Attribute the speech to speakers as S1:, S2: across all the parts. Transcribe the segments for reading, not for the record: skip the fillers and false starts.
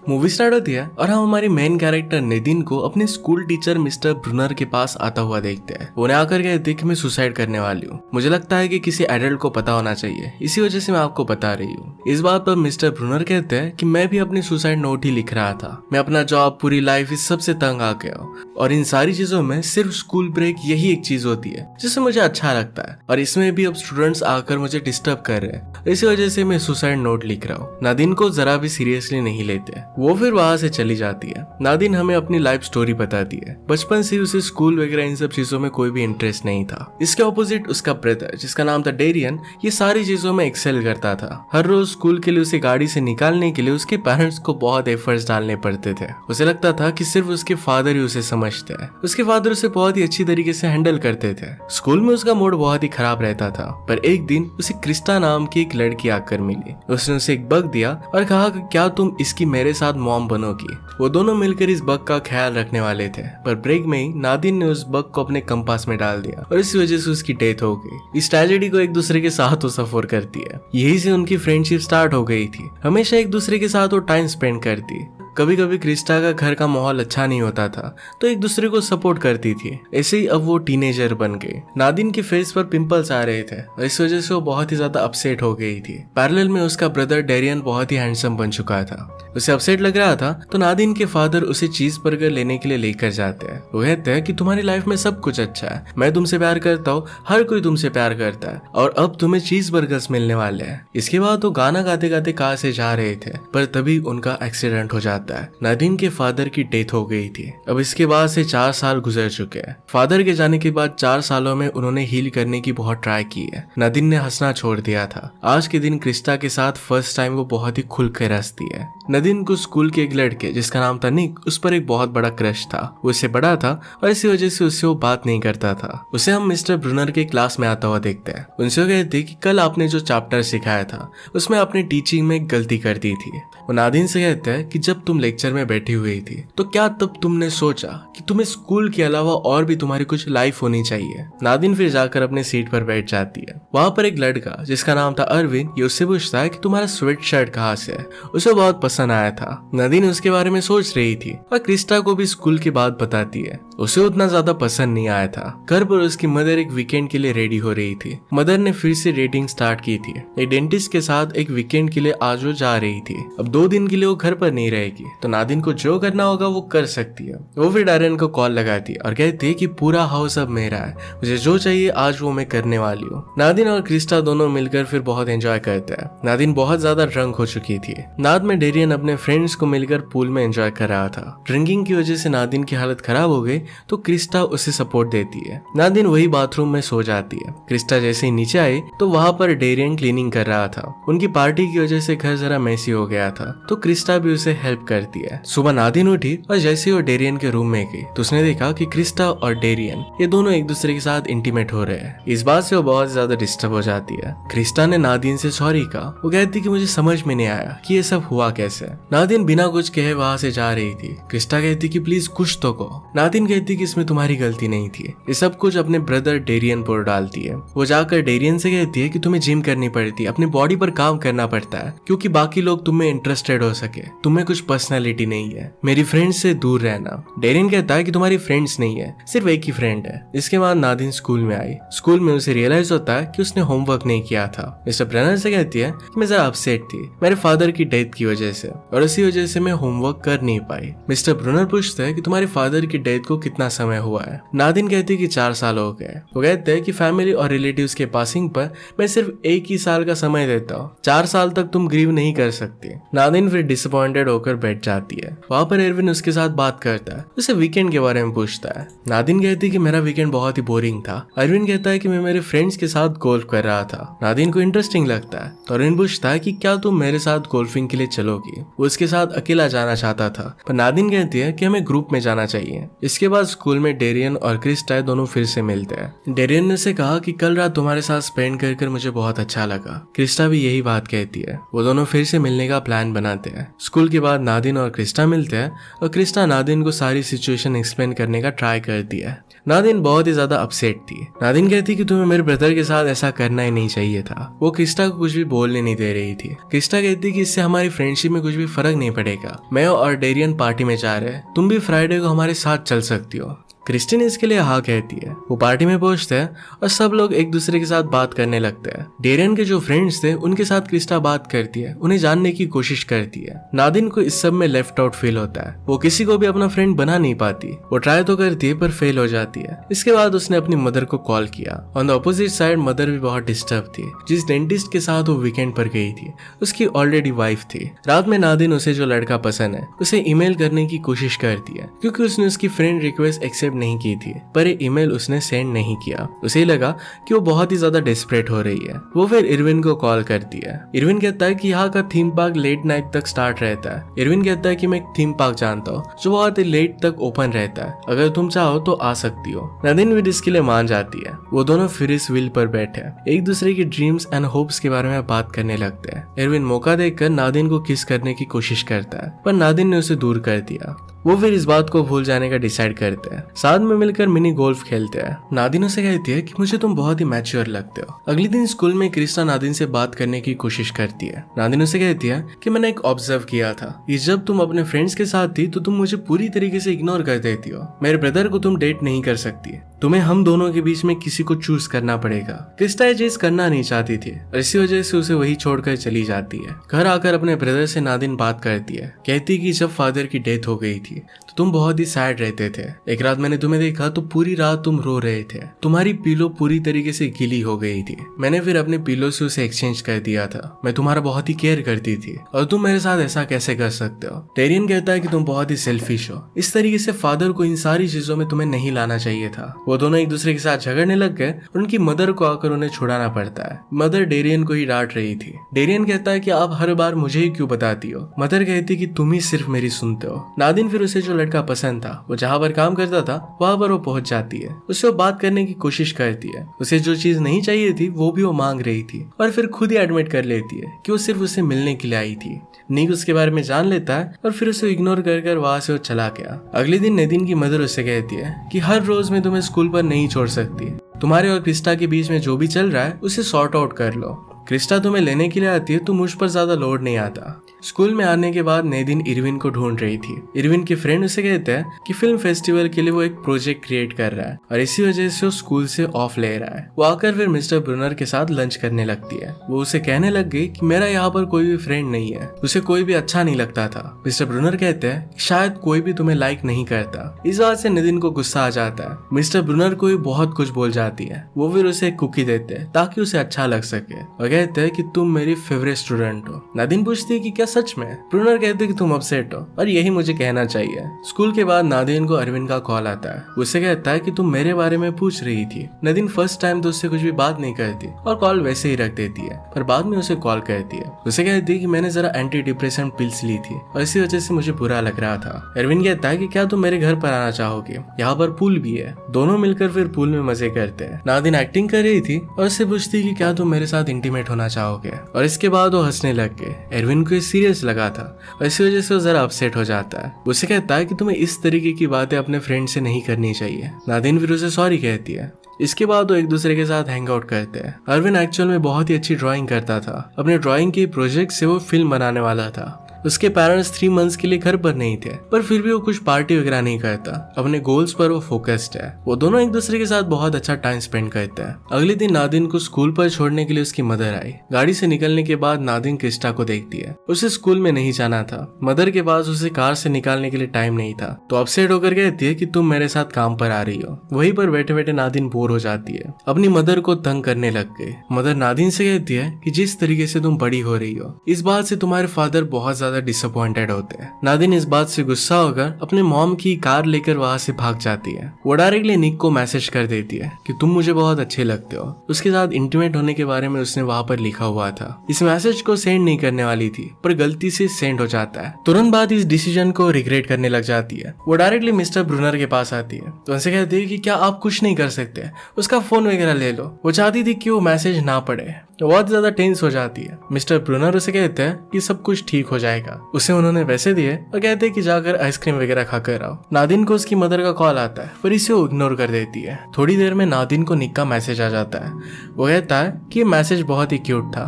S1: Movie start होती है और हम हमारी मेन कैरेक्टर नितिन को अपने स्कूल टीचर मिस्टर ब्रुनर के पास आता हुआ देखते हैं। उन्हें आकर कहते हैं कि मैं सुसाइड करने वाली हूँ, मुझे लगता है कि किसी एडल्ट को पता होना चाहिए, इसी वजह से मैं आपको बता रही हूँ। इस बात पर मिस्टर ब्रुनर कहते हैं कि मैं भी अपनी सुसाइड नोट ही लिख रहा था, मैं अपना जॉब, पूरी लाइफ, इस सब से तंग आ गया हूँ और इन सारी चीजों में सिर्फ स्कूल ब्रेक यही एक चीज होती है जिससे मुझे अच्छा लगता है और इसमें भी अब स्टूडेंट्स आकर मुझे डिस्टर्ब कर रहे हैं, इसी वजह से मैं सुसाइड नोट लिख रहा हूँ। नादिन को जरा भी सीरियसली नहीं लेते, वो फिर वहां से चली जाती है। नादिन हमें अपनी लाइफ स्टोरी बताती है। बचपन से उसे स्कूल वगैरह इन सब चीजों में कोई भी इंटरेस्ट नहीं था। इसके ऑपोजिट उसका ब्रदर जिसका नाम था डेरियन, ये सारी चीजों में एक्सेल करता था। हर रोज स्कूल के लिए उसे गाड़ी से निकालने के लिए उसके पेरेंट्स को बहुत एफर्ट्स डालने पड़ते थे। उसे लगता था कि सिर्फ उसके फादर ही उसे समझते हैं। उसके फादर उसे बहुत ही अच्छी तरीके से हैंडल करते थे। स्कूल में उसका मूड बहुत ही खराब रहता था, पर एक दिन उसे क्रिस्टा नाम की एक लड़की आकर मिली। उसने उसे एक बग दिया और कहा कि क्या तुम इसकी मेरे साथ मॉम बनोगी। वो दोनों मिलकर इस बग का ख्याल रखने वाले थे, पर ब्रेक में ही नादिन ने उस बग को अपने कंपास में डाल दिया और इस वजह से उसकी डेथ हो गई। इस ट्रेजेडी को एक दूसरे के साथ वो सफर करती है। यही से उनकी फ्रेंडशिप स्टार्ट हो गई थी। हमेशा एक दूसरे के साथ वो टाइम स्पेंड करती। कभी कभी क्रिस्टा का घर का माहौल अच्छा नहीं होता था तो एक दूसरे को सपोर्ट करती थी। ऐसे ही अब वो टीनेजर बन गए। नादिन के फेस पर पिंपल्स आ रहे थे और इस वजह से वो बहुत ही ज्यादा अपसेट हो गई थी। पैरेलल में उसका ब्रदर डेरियन बहुत ही हैंडसम बन चुका था। उसे अपसेट लग रहा था तो नादिन के फादर उसे चीज बर्गर लेने के लिए लेकर जाते हैं। वो कहते हैं कि तुम्हारी लाइफ में सब कुछ अच्छा है, मैं तुमसे प्यार करता हूँ, हर कोई तुमसे प्यार करता है और अब तुम्हें चीज बर्गर्स मिलने वाले हैं। इसके बाद वो गाना गाते गाते कार से जा रहे थे, पर तभी उनका एक्सीडेंट हो जाता है। नादिन के फादर की डेथ हो गई थी। अब इसके बाद से 4 साल गुजर चुके हैं। फादर के जाने के बाद 4 सालों में उन्होंने हील करने की बहुत ट्राई की है। नादिन ने हंसना छोड़ दिया था। आज के दिन क्रिस्टा के साथ फर्स्ट टाइम वो बहुत ही खुल कर हंसती है। नादिन को स्कूल के एक लड़के जिसका नाम था निक, उस पर एक बहुत बड़ा क्रश था। वो उससे बड़ा था और इसी वजह से उससे वो बात नहीं करता था। उसे हम मिस्टर ब्रुनर के क्लास में आता हुआ देखते हैं। उनसे कहते कि कल आपने जो चैप्टर सिखाया था उसमें आपने टीचिंग में गलती कर दी थी। वो नादिन से कहते हैं कि जब तुम लेक्चर में बैठी हुई थी तो क्या तब तुमने सोचा कि तुम्हें स्कूल के अलावा और भी तुम्हारी कुछ लाइफ होनी चाहिए। नादिन फिर जाकर अपने सीट पर बैठ जाती है। वहां पर एक लड़का जिसका नाम था अरविंद, ये उससे पूछता है कि तुम्हारा स्वेट शर्ट कहाँ से है। उसे बहुत पसंद आया था। नादिन उसके बारे में सोच रही थी और क्रिस्टा को भी स्कूल की बात बताती है। उसे उतना ज्यादा पसंद नहीं आया था। घर पर उसकी मदर एक वीकेंड के लिए रेडी हो रही थी। मदर ने फिर से डेटिंग स्टार्ट की थी। एक डेंटिस्ट के साथ एक वीकेंड के लिए आज वो जा रही थी। अब 2 दिन के लिए वो घर पर नहीं रहेगी तो नादिन को जो करना होगा वो कर सकती है। वो फिर डायरन को कॉल लगाती है और कहती है कि पूरा हाउस अब मेरा है, मुझे जो चाहिए आज वो मैं करने वाली हूँ। नादिन और क्रिस्टा दोनों मिलकर फिर बहुत एंजॉय करते हैं। नादिन बहुत ज्यादा ड्रंक हो चुकी थी। नाद में डेरियन अपने फ्रेंड्स को मिलकर पूल में एंजॉय कर रहा था। ड्रिंकिंग की वजह से नादिन की हालत खराब हो गई तो क्रिस्टा उसे सपोर्ट देती है। नादिन वही बाथरूम में सो जाती है। क्रिस्टा जैसे ही नीचे आई तो वहां पर डेरियन क्लीनिंग कर रहा था। उनकी पार्टी की वजह से घर जरा मेसी हो गया था तो क्रिस्टा भी उसे हेल्प करती है। सुबह नादिन उठी और जैसे ही वो डेरियन के रूम में गई तो उसने देखा कि क्रिस्टा और डेरियन ये दोनों एक दूसरे के साथ इंटीमेट हो रहे हैं। इस बात से वो बहुत ज्यादा डिस्टर्ब हो जाती है। क्रिस्टा ने नादिन से सॉरी कहा। वो कहती कि मुझे समझ में नहीं आया कि ये सब हुआ कैसे। नादिन बिना कुछ कहे वहां से जा रही थी। क्रिस्टा कहती कि प्लीज कुछ तो कहो। नादिन कहती कि इसमें तुम्हारी गलती नहीं थी। ये सब कुछ अपने ब्रदर डेरियन पर डालती है। वो जाकर डेरियन से कहती है कि तुम्हें जिम करनी पड़ती है, अपनी बॉडी पर काम करना पड़ता है क्योंकि बाकी लोग तुम में इंटरेस्टेड हो सके। तुम्हें कुछ पर्सनैलिटी नहीं है, मेरी फ्रेंड से दूर रहना। डेरियन कहता है कि तुम्हारी फ्रेंड्स नहीं है, सिर्फ एक ही फ्रेंड है। इसके बाद नादिन स्कूल में आई। स्कूल में उसे रियलाइज होता है कि उसने होमवर्क नहीं किया था। मिस्टर ब्रनर से कहती है कि मैं जरा अपसेट थी मेरे फादर की डेथ की वजह से और इसी वजह से मैं होमवर्क कर नहीं पाई। मिस्टर ब्रुनर पूछते हैं कि तुम्हारे फादर की डेथ को कितना समय हुआ है। नादिन कहती है कि 4 साल हो गए। वो कहते हैं कि फैमिली और रिलेटिव्स के पासिंग पर मैं सिर्फ 1 ही साल का समय देता हूँ, 4 साल तक तुम ग्रीव नहीं कर सकती। नादिन फिर डिसअपॉइंटेड होकर बैठ जाती है। वहां पर एरविन उसके साथ बात करता है, उसे वीकेंड के बारे में पूछता है। नादिन कहती है कि मेरा वीकेंड बहुत ही बोरिंग था। अरविंद कहता है कि मैं मेरे फ्रेंड्स के साथ गोल्फ कर रहा था। नादिन को इंटरेस्टिंग लगता है तो अरविंद पूछता है कि क्या तुम मेरे साथ गोल्फिंग के लिए चलोगी। वो उसके साथ अकेला जाना चाहता था पर नादिन कहती है कि हमें ग्रुप में जाना चाहिए। इसके बाद स्कूल में डेरियन और क्रिस्टा दोनों फिर से मिलते हैं। डेरियन ने से कहा कि कल रात तुम्हारे साथ स्पेंड कर मुझे बहुत अच्छा लगा। क्रिस्टा भी यही बात कहती है। वो दोनों फिर से मिलने का प्लान बनाते हैं। स्कूल के बाद नादिन और क्रिस्टा मिलते हैं और क्रिस्टा नादिन को सारी सिचुएशन एक्सप्लेन करने का ट्राई करती है। नादिन बहुत ही ज्यादा अपसेट थी। नादिन कहती कि तुम्हें मेरे ब्रदर के साथ ऐसा करना ही नहीं चाहिए था। वो क्रिस्टा को कुछ भी बोलने नहीं दे रही थी। क्रिस्टा कहती कि इससे हमारी फ्रेंडशिप में कुछ भी फर्क नहीं पड़ेगा। मैं और डेरियन पार्टी में जा रहे हैं, तुम भी फ्राइडे को हमारे साथ चल सकती हो। क्रिस्टिन इसके लिए हाँ कहती है। वो पार्टी में पहुंचते हैं और सब लोग एक दूसरे के साथ बात करने लगते हैं। डेरियन के जो फ्रेंड्स थे उनके साथ क्रिस्टा बात करती है, उन्हें जानने की कोशिश करती है। नादिन को इस सब में लेफ्ट आउट फील होता है। वो किसी को भी अपना फ्रेंड बना नहीं पाती। वो ट्राई तो करती है पर फेल हो जाती है। इसके बाद उसने अपनी मदर को कॉल किया। On the opposite side mother भी बहुत डिस्टर्ब थी। जिस डेंटिस्ट के साथ वो वीकेंड पर गई थी उसकी ऑलरेडी वाइफ थी। रात में नादिन उसे जो लड़का पसंद है उसे ईमेल करने की कोशिश करती है, क्योंकि उसने उसकी फ्रेंड रिक्वेस्ट एक्सेप्ट नहीं की थी, पर ईमेल उसने सेंड नहीं किया। उसे लगा कि वो बहुत ही ज्यादा डेस्परेट हो रही है। वो फिर इरविन को कॉल करती है। इरविन कहता है कि यहाँ का थीम पार्क लेट नाइट तक स्टार्ट रहता है। इरविन कहता है कि मैं एक थीम पार्क जानता हूँ जो बहुत ही लेट तक ओपन रहता है, अगर तुम चाहो तो आ सकती हो। नादिन भी इसके लिए मान जाती है। वो दोनों फिर इस व्हील पर बैठे एक दूसरे की ड्रीम्स एंड होप्स के बारे में बात करने लगते हैं। इरविन मौका देखकर नादिन को किस करने की कोशिश करता है, पर नादिन ने उसे दूर कर दिया। वो फिर इस बात को भूल जाने का डिसाइड करते हैं। साथ में मिलकर मिनी गोल्फ खेलते हैं। नादिन उसे कहती है कि मुझे तुम बहुत ही मैच्योर लगते हो। अगले दिन स्कूल में क्रिस्टा नादिन से बात करने की कोशिश करती है। नादिन उसे कहती है कि मैंने एक ऑब्जर्व किया था कि जब तुम अपने फ्रेंड्स के साथ थी तो तुम मुझे पूरी तरीके से इग्नोर कर देती हो। मेरे ब्रदर को तुम डेट नहीं कर सकती, तुम्हें हम दोनों के बीच में किसी को चूज करना पड़ेगा। क्रिस्टा ये चीज करना नहीं चाहती थी और इसी वजह से उसे वही छोड़कर चली जाती है। घर आकर अपने ब्रदर से नादिन बात करती है। कहती कि जब फादर की डेथ हो गई थी तो तुम बहुत ही सैड रहते थे। एक रात मैंने तुम्हें देखा तो पूरी रात तुम रो रहे थे। तुम्हारी पिलो पूरी तरीके से गीली हो गई थी। मैंने फिर अपने पिलो से उसे एक्सचेंज कर दिया था। मैं तुम्हारा बहुत ही केयर करती थी और तुम मेरे साथ ऐसा कैसे कर सकते हो। डेरियन कहता है कि तुम बहुत ही सेल्फिश हो। इस तरीके से फादर को इन सारी चीजों में तुम्हें नहीं लाना चाहिए था। वो दोनों एक दूसरे के साथ झगड़ने लग गए और उनकी मदर को आकर उन्हें छुड़ाना पड़ता है। मदर डेरियन को ही डांट रही थी। डेरियन कहता है कि आप हर बार मुझे ही क्यों बताती हो। मदर कहती कि तुम ही सिर्फ मेरी सुनते हो। नादिन फिर उसे जो लड़का पसंद था वो जहाँ पर काम करता था वहां पर वो पहुंच जाती है। उससे वो बात करने की कोशिश करती है। उसे जो चीज नहीं चाहिए थी वो भी वो मांग रही थी और फिर खुद ही एडमिट कर लेती है कि वो सिर्फ उसे मिलने के लिए आई थी। निक उसके बारे में जान लेता है और फिर उसे इग्नोर कर वहां से वो चला गया। अगले दिन नेदिन की मदर उसे कहती है कि हर रोज मैं तुम्हें स्कूल पर नहीं छोड़ सकती। तुम्हारे और क्रिस्टा के बीच में जो भी चल रहा है उसे सॉर्ट आउट कर लो। क्रिस्टा तुम्हें लेने के लिए आती है तो मुझ पर ज्यादा लोड नहीं आता। स्कूल में आने के बाद नेदिन इरविन को ढूंढ रही थी। इरविन के फ्रेंड उसे कहते हैं कि फिल्म फेस्टिवल के लिए वो एक प्रोजेक्ट क्रिएट कर रहा है और इसी वजह से वो स्कूल से ऑफ ले रहा है। वो आकर फिर मिस्टर ब्रूनर के साथ लंच करने लगती है। वो उसे कहने लग गई कि मेरा यहाँ पर कोई भी फ्रेंड नहीं है, उसे कोई भी अच्छा नहीं लगता था। मिस्टर ब्रूनर कहते हैं शायद कोई भी तुम्हें लाइक नहीं करता। इस बात से नेदिन को गुस्सा आ जाता है। मिस्टर ब्रूनर को भी बहुत कुछ बोल जाती है। वो फिर उसे एक कुकी देते हैं ताकि उसे अच्छा लग सके और कहते हैं कि तुम मेरी फेवरेट स्टूडेंट हो। नादिन पूछती है कि क्या सच में। ब्रूनर कहते कि तुम अपसेट हो और यही मुझे कहना चाहिए। स्कूल के बाद नादिन को अरविंद का कॉल आता है। उसे कहता है कि तुम मेरे बारे में पूछ रही थी। नादिन फर्स्ट टाइम तो उससे कुछ भी बात नहीं करती और कॉल वैसे ही रख देती है, पर बाद में उसे कॉल करती है। उसे कहती है कि मैंने जरा एंटी डिप्रेशन पिल्स ली थी और इसी वजह से मुझे बुरा लग रहा था। अरविंद कहता है कि क्या तुम मेरे घर पर आना चाहोगे, यहाँ पर पूल भी है। दोनों मिलकर फिर पूल में मजे करते हैं। नादिन एक्टिंग कर रही थी और उससे पूछती कि क्या तुम मेरे साथ इंटीमेट होना चाहोगे और इसके बाद वो हंसने लग गए। एरविन को सीरियस लगा था और इसी वजह से वो जरा अपसेट हो जाता है। उसे कहता है कि तुम्हें इस तरीके की बातें अपने फ्रेंड से नहीं करनी चाहिए। नादिन फिर उसे सॉरी कहती है। इसके बाद वो एक दूसरे के साथ हैंग आउट करते हैं। अरविंद एक्चुअल में बहुत ही अच्छी ड्राइंग करता था। अपने ड्राइंग के प्रोजेक्ट से वो फिल्म बनाने वाला था। उसके पेरेंट्स 3 मंथ्स के लिए घर पर नहीं थे, पर फिर भी वो कुछ पार्टी वगैरह नहीं करता। अपने गोल्स पर वो फोकस्ड है। वो दोनों एक दूसरे के साथ बहुत अच्छा टाइम स्पेंड करते हैं। अगले दिन नादिन को स्कूल पर छोड़ने के लिए उसकी मदर आई। गाड़ी से निकलने के बाद नादिन क्रिस्टा को देखती है। उसे स्कूल में नहीं जाना था। मदर के पास उसे कार से निकालने के लिए टाइम नहीं था, तो अपसेट होकर कहती है कि तुम मेरे साथ काम पर आ रही हो। वहीं पर बैठे बैठे नादिन बोर हो जाती है। अपनी मदर को तंग करने लग गई। मदर नादिन से कहती है कि जिस तरीके से तुम बड़ी हो रही हो इस बात से तुम्हारे फादर बहुत ज्यादा डिसअपॉइंटेड होते हैं। नादिन इस बात से गुस्सा होकर अपने मॉम की कार लेकर वहां से भाग जाती है। वो डायरेक्टली निक को मैसेज कर देती है कि तुम मुझे बहुत अच्छे लगते हो। उसके साथ इंटीमेट होने के बारे में उसने वहां पर लिखा हुआ था। इस मैसेज को सेंड नहीं करने वाली थी, पर गलती से सेंड हो जाता है। तुरंत बाद इस डिसीजन को रिग्रेट करने लग जाती है। वो डायरेक्टली मिस्टर ब्रूनर के पास आती है तो उनसे कहती है कि क्या आप कुछ नहीं कर सकते, उसका फोन वगैरह ले लो। वो चाहती थी कि वो मैसेज ना पढ़े, वो बहुत ज्यादा टेंस हो जाती है। मिस्टर ब्रूनर उसे कहते हैं कि सब कुछ ठीक हो जाएगा। उसे उन्होंने पैसे दिए और कहते हैं कि जाकर आइसक्रीम वगैरह खाकर आओ। नादिन को उसकी मदर का कॉल आता है पर इसे वो इग्नोर कर देती है। थोड़ी देर में नादिन को निक का मैसेज आ जाता है। वो कहता है कि ये मैसेज बहुत ही क्यूट था,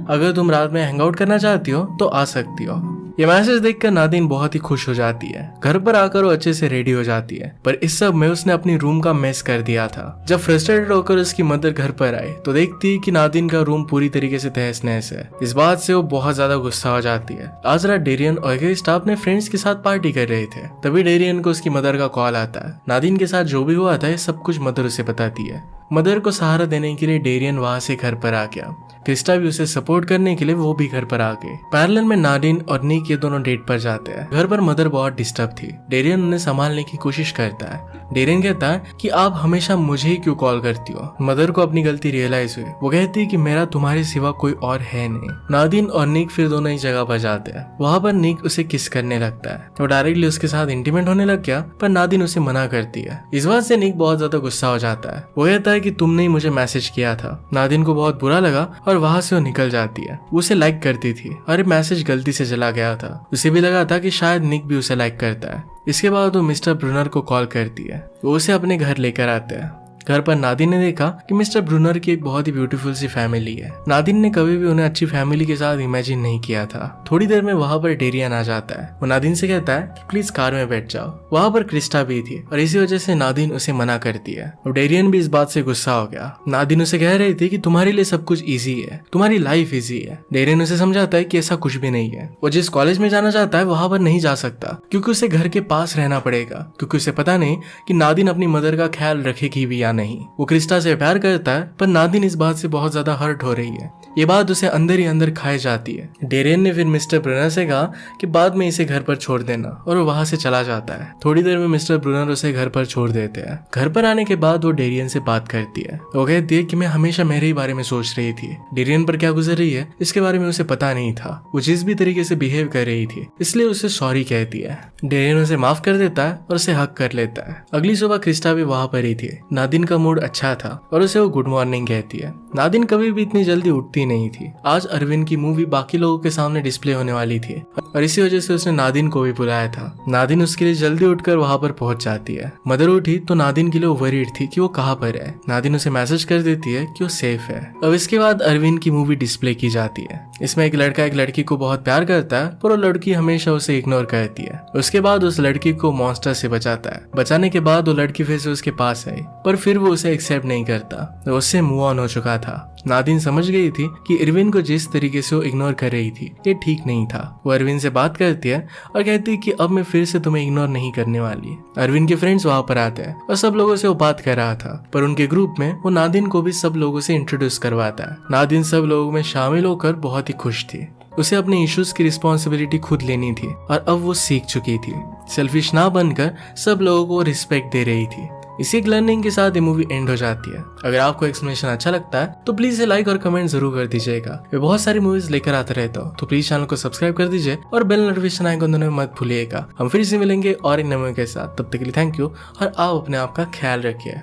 S1: अगर तुम रात में हैंग आउट करना चाहती हो तो आ सकती हो। ये मैसेज देखकर नादिन बहुत ही खुश हो जाती है। घर पर आकर वो अच्छे से रेडी हो जाती है, पर इस सब में उसने अपनी रूम का मेस कर दिया था। जब फ्रस्ट्रेटेड होकर उसकी मदर घर पर आई तो देखती है कि नादिन का रूम पूरी तरीके से तहस नहस है। इस बात से वो बहुत ज्यादा गुस्सा हो जाती है। आज रात डेरियन और स्टाफ अपने फ्रेंड्स के साथ पार्टी कर रहे थे, तभी डेरियन को उसकी मदर का कॉल आता है। नादिन के साथ जो भी हुआ था सब कुछ मदर उसे बताती है। मदर को सहारा देने के लिए डेरियन वहां से घर पर आ गया। क्रिस्टा भी उसे सपोर्ट करने के लिए वो भी घर पर आ गए। पैरेलल में नादिन और निक ये दोनों डेट पर जाते हैं। घर पर मदर बहुत डिस्टर्ब थी। डेरियन उन्हें संभालने की कोशिश करता है। डेरियन कहता है कि आप हमेशा मुझे ही क्यों कॉल करती हो। मदर को अपनी गलती रियलाइज हुई। वो कहती है कि मेरा तुम्हारे सिवा कोई और है नहीं। नादिन और निक फिर दोनों ही जगह पर जाते हैं। वहां पर निक उसे किस करने लगता है। वो डायरेक्टली उसके साथ इंटीमेट होने लग गया, पर नादिन उसे मना करती है। इस बात से निक बहुत ज्यादा गुस्सा हो जाता है। वो कहता है कि तुमने ही मुझे मैसेज किया था। नादिन को बहुत बुरा लगा और वहां से वो निकल जाती है। वो उसे लाइक करती थी और मैसेज गलती से चला गया था। उसे भी लगा था कि शायद निक भी उसे लाइक करता है। इसके बाद वो मिस्टर ब्रूनर को कॉल करती है। वो उसे अपने घर लेकर आते हैं। घर पर नादिन ने देखा कि मिस्टर ब्रूनर की एक बहुत ही ब्यूटीफुल सी फैमिली है। नादिन ने कभी भी उन्हें अच्छी फैमिली के साथ इमेजिन नहीं किया था। थोड़ी देर में वहां पर डेरियन आ जाता है। वो नादिन से कहता है कि प्लीज कार में बैठ जाओ। वहां पर क्रिस्टा भी थी और इसी वजह से नादिन उसे मना करती है। और डेरियन भी इस बात से गुस्सा हो गया। नादिन उसे कह रही थी कि तुम्हारे लिए सब कुछ ईजी है, तुम्हारी लाइफ ईजी है। डेरियन उसे समझाता है कि ऐसा कुछ भी नहीं है। वो जिस कॉलेज में जाना चाहता है वहां पर नहीं जा सकता, क्योंकि उसे घर के पास रहना पड़ेगा, क्योंकि उसे पता नहीं कि नादिन अपनी मदर का ख्याल रखेगी भी या नहीं। वो क्रिस्टा से प्यार करता है, पर नादिन इस बात से बहुत ज्यादा हर्ट हो रही है। ये बात उसे अंदर ही अंदर खाई जाती है। डेरियन ने फिर मिस्टर ब्रूनर से कहा कि बाद में इसे घर पर छोड़ देना, और वो वहां से चला जाता है। थोड़ी देर में मिस्टर ब्रूनर उसे घर पर छोड़ देते हैं। घर पर आने के बाद वो डेरियन से बात करती है। वो कहती है कि मैं हमेशा मेरे ही बारे में सोच रही थी। डेरियन पर क्या गुजर रही है इसके बारे में उसे पता नहीं था। वो जिस भी तरीके से बिहेव कर रही थी इसलिए उसे सॉरी कहती है। डेरियन उसे माफ कर देता है और उसे हक कर लेता है। अगली सुबह क्रिस्टा भी वहां पर ही थी। नादिन का मूड अच्छा था और उसे वो गुड मॉर्निंग कहती है। नादिन कभी भी इतनी जल्दी उठती नहीं थी। आज अरविंद की मूवी बाकी लोगों के सामने डिस्प्ले होने वाली थी और इसी वजह से उसने नादिन को भी बुलाया था। नादिन उसके लिए जल्दी उठकर वहां पर पहुंच जाती है। मदर उठी तो नादिन के लिए वरीड थी कि वो कहाँ पर है। नादिन उसे मैसेज कर देती है कि वो सेफ है। अब इसके बाद अरविंद की मूवी डिस्प्ले की जाती है। इसमें एक लड़का एक लड़की को बहुत प्यार करता है, पर वो लड़की हमेशा उसे इग्नोर करती है। उसके बाद उस लड़की को मॉन्स्टर से बचाता है। बचाने के बाद वो लड़की फिर से उसके पास आई, पर फिर वो उसे एक्सेप्ट नहीं करता। वो उससे मूव ऑन हो चुका था। नादिन समझ गई थी कि इरविन को जिस तरीके से वो इग्नोर कर रही थी ये ठीक नहीं था। वो अरविंद से बात करती है और कहती है कि अब मैं फिर से तुम्हें इग्नोर नहीं करने वाली। अरविंद के फ्रेंड्स वहां पर आते हैं और सब लोगों से वो बात कर रहा था, पर उनके ग्रुप में वो नादिन को भी सब लोगों से इंट्रोड्यूस करवाता है। नादिन सब लोगों में शामिल होकर बहुत ही खुश थी। उसे अपने इश्यूज की रिस्पॉन्सिबिलिटी खुद लेनी थी और अब वो सीख चुकी थी। सेल्फिश ना बनकर सब लोगों को रिस्पेक्ट दे रही थी। इसी लर्निंग के साथ ये मूवी एंड हो जाती है। अगर आपको एक्सप्लेनेशन अच्छा लगता है तो प्लीज लाइक और कमेंट जरूर कर दीजिएगा। मैं बहुत सारी मूवीज लेकर आते रहता हूँ, तो प्लीज चैनल को सब्सक्राइब कर दीजिए और बेल नोटिफिकेशन आइकन दोनों में मत भूलिएगा। हम फिर से मिलेंगे और एक नए मूवी के साथ। तब तक के लिए थैंक यू और आप अपने आप का ख्याल रखिए।